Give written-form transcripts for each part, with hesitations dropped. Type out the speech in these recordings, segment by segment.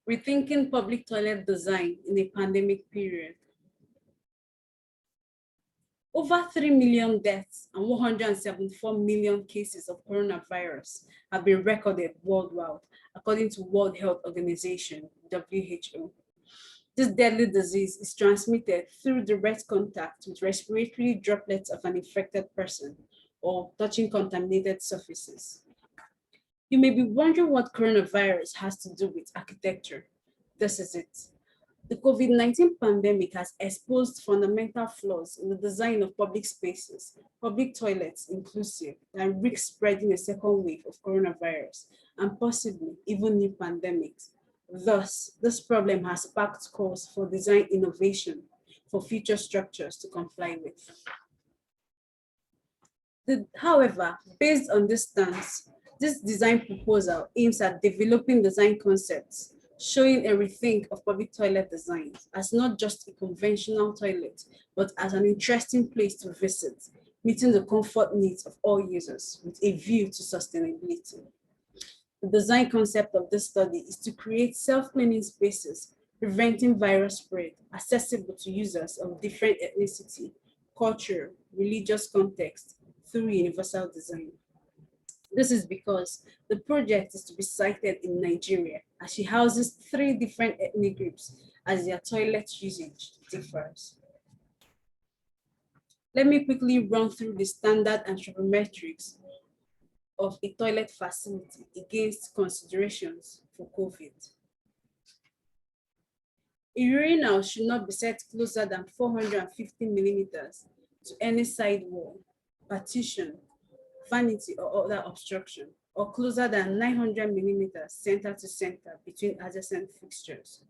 Rethinking public toilet design in a pandemic period. Over 3 million deaths and 174 million cases of coronavirus have been recorded worldwide, according to World Health Organization, WHO. This deadly disease is transmitted through direct contact with respiratory droplets of an infected person or touching contaminated surfaces. You may be wondering what coronavirus has to do with architecture. This is it. The COVID-19 pandemic has exposed fundamental flaws in the design of public spaces, public toilets inclusive, that risk spreading a second wave of coronavirus and possibly even new pandemics. Thus, this problem has sparked calls for design innovation for future structures to comply with. However, based on this stance, this design proposal aims at developing design concepts, showing a rethink of public toilet designs as not just a conventional toilet, but as an interesting place to visit, meeting the comfort needs of all users with a view to sustainability. The design concept of this study is to create self-cleaning spaces, preventing virus spread, accessible to users of different ethnicity, culture, religious context, through universal design. This is because the project is to be sited in Nigeria, as she houses 3 different ethnic groups as their toilet usage differs. Let me quickly run through the standard anthropometrics of a toilet facility against considerations for COVID. A urinal should not be set closer than 450 millimeters to any side wall, partition, vanity, or other obstruction, or closer than 900 millimeters center to center between adjacent fixtures.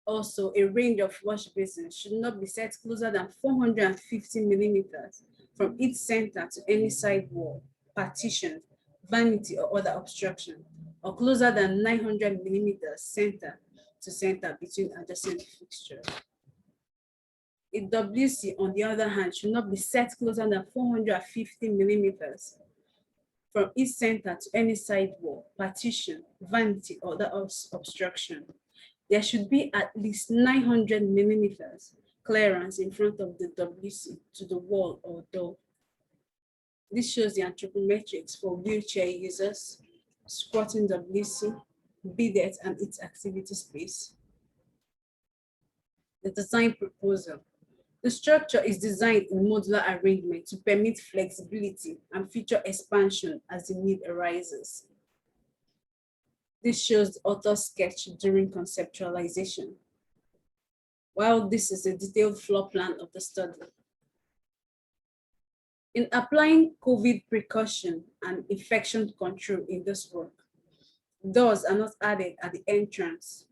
Also, a range of wash basins should not be set closer than 450 millimeters from each center to any side wall, partition, vanity, or other obstruction, or closer than 900 millimeters center to center between adjacent fixtures. A WC, on the other hand, should not be set closer than 450 millimeters from each center to any side wall, partition, vanity, or other obstruction. There should be at least 900 millimeters clearance in front of the WC to the wall or door. This shows the anthropometrics for wheelchair users, squatting WC, bidet and its activity space. The design proposal. The structure is designed in modular arrangement to permit flexibility and future expansion as the need arises. This shows the author's sketch during conceptualization, while this is a detailed floor plan of the study. In applying COVID precaution and infection control in this work, doors are not added at the entrance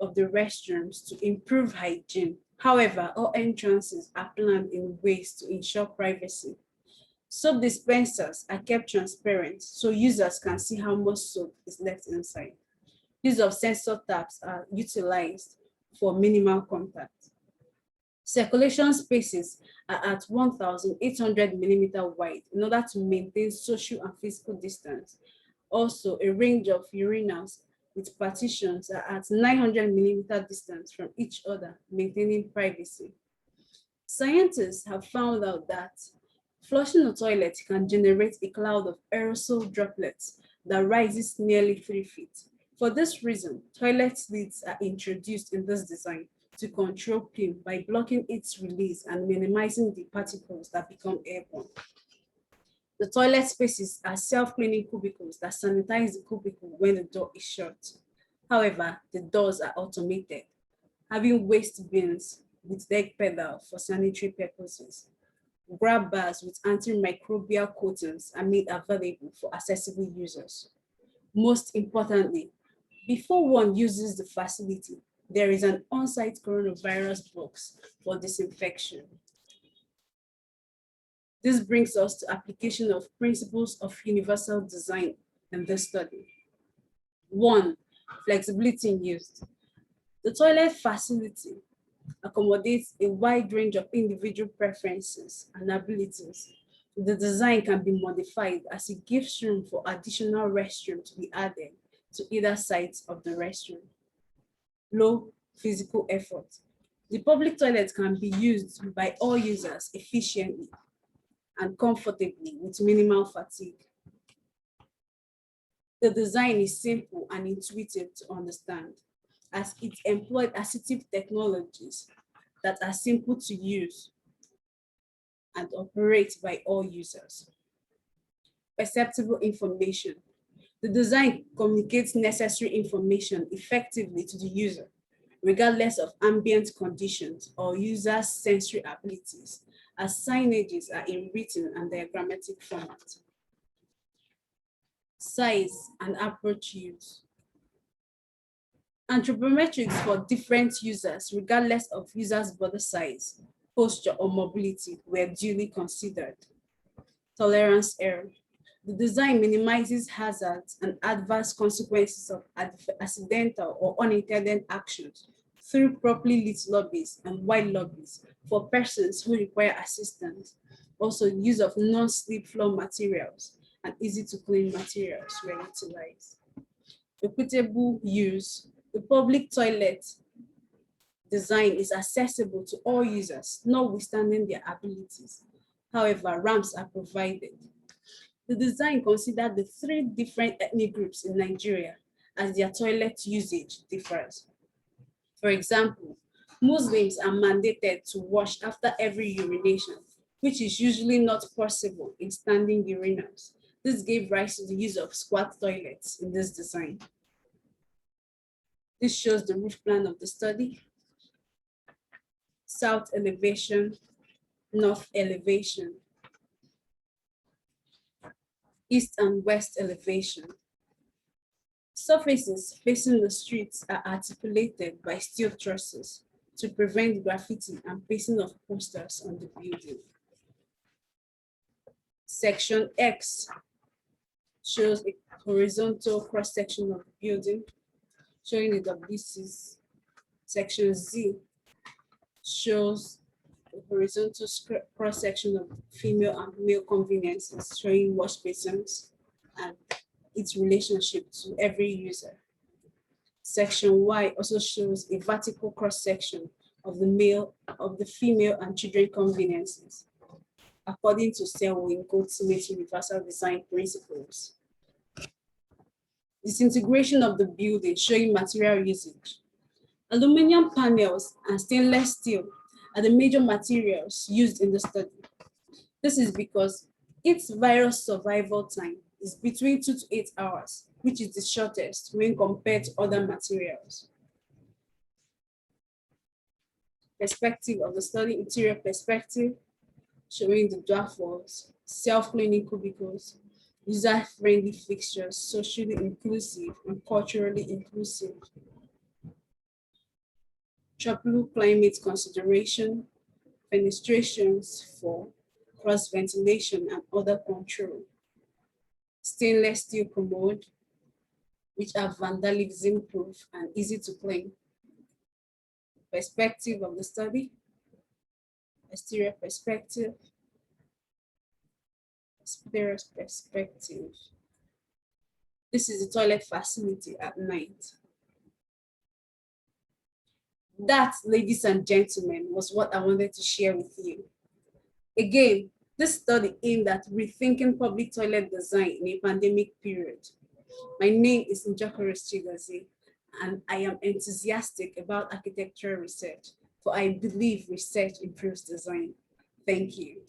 of the restrooms to improve hygiene. However, all entrances are planned in ways to ensure privacy. Soap dispensers are kept transparent so users can see how much soap is left inside. Use of sensor taps are utilized for minimal contact. Circulation spaces are at 1,800 millimeter wide in order to maintain social and physical distance. Also, a range of urinals with partitions are at 900 millimeter distance from each other, maintaining privacy. Scientists have found out that flushing a toilet can generate a cloud of aerosol droplets that rises nearly 3 feet. For this reason, toilet lids are introduced in this design to control plume by blocking its release and minimizing the particles that become airborne. The toilet spaces are self-cleaning cubicles that sanitize the cubicle when the door is shut. However, the doors are automated, having waste bins with deck pedal for sanitary purposes. Grab bars with antimicrobial coatings are made available for accessible users. Most importantly, before one uses the facility, there is an on-site coronavirus box for disinfection. This brings us to application of principles of universal design in this study. 1. Flexibility in use. The toilet facility accommodates a wide range of individual preferences and abilities. The design can be modified as it gives room for additional restroom to be added to either side of the restroom. Low physical effort. The public toilet can be used by all users efficiently and comfortably with minimal fatigue. The design is simple and intuitive to understand, as it employed assistive technologies that are simple to use and operate by all users. Perceptible information. The design communicates necessary information effectively to the user, regardless of ambient conditions or user's sensory abilities, as signages are in written and diagrammatic format. Size and approach use. Anthropometrics for different users, regardless of users' body size, posture, or mobility, were duly considered. Tolerance error. The design minimizes hazards and adverse consequences of accidental or unintended actions through properly lit lobbies and wide lobbies for persons who require assistance. Also, use of non-slip floor materials and easy to clean materials were utilized. Equitable use. The public toilet design is accessible to all users, notwithstanding their abilities. However, ramps are provided. The design considered the 3 different ethnic groups in Nigeria as their toilet usage differs. For example, Muslims are mandated to wash after every urination, which is usually not possible in standing urinals. This gave rise to the use of squat toilets in this design. This shows the roof plan of the study. South elevation, north elevation, east and west elevation. Surfaces facing the streets are articulated by steel trusses to prevent graffiti and pasting of posters on the building. Section X shows a horizontal cross-section of the building, showing the WCs. Section Z shows a horizontal cross-section of female and male conveniences, showing wash basins and its relationship to every user. Section Y also shows a vertical cross-section of the female and children conveniences, according to Selwyn Goldsmith's universal design principles. Disintegration of the building, showing material usage. Aluminum panels and stainless steel are the major materials used in the study. This is because its virus survival time is between 2 to 8 hours, which is the shortest when compared to other materials. Perspective of the study, interior perspective, showing the draft walls, self-cleaning cubicles, user-friendly fixtures, socially inclusive and culturally inclusive. Tropical climate consideration, fenestrations for cross-ventilation and other control. Stainless steel commode, which are vandalism proof and easy to clean. Perspective of the study, exterior perspective, exterior perspective. This is the toilet facility at night. That, ladies and gentlemen, was what I wanted to share with you. Again, this study aimed at rethinking public toilet design in a pandemic period. My name is Njoku Chigozie, and I am enthusiastic about architectural research, for I believe research improves design. Thank you.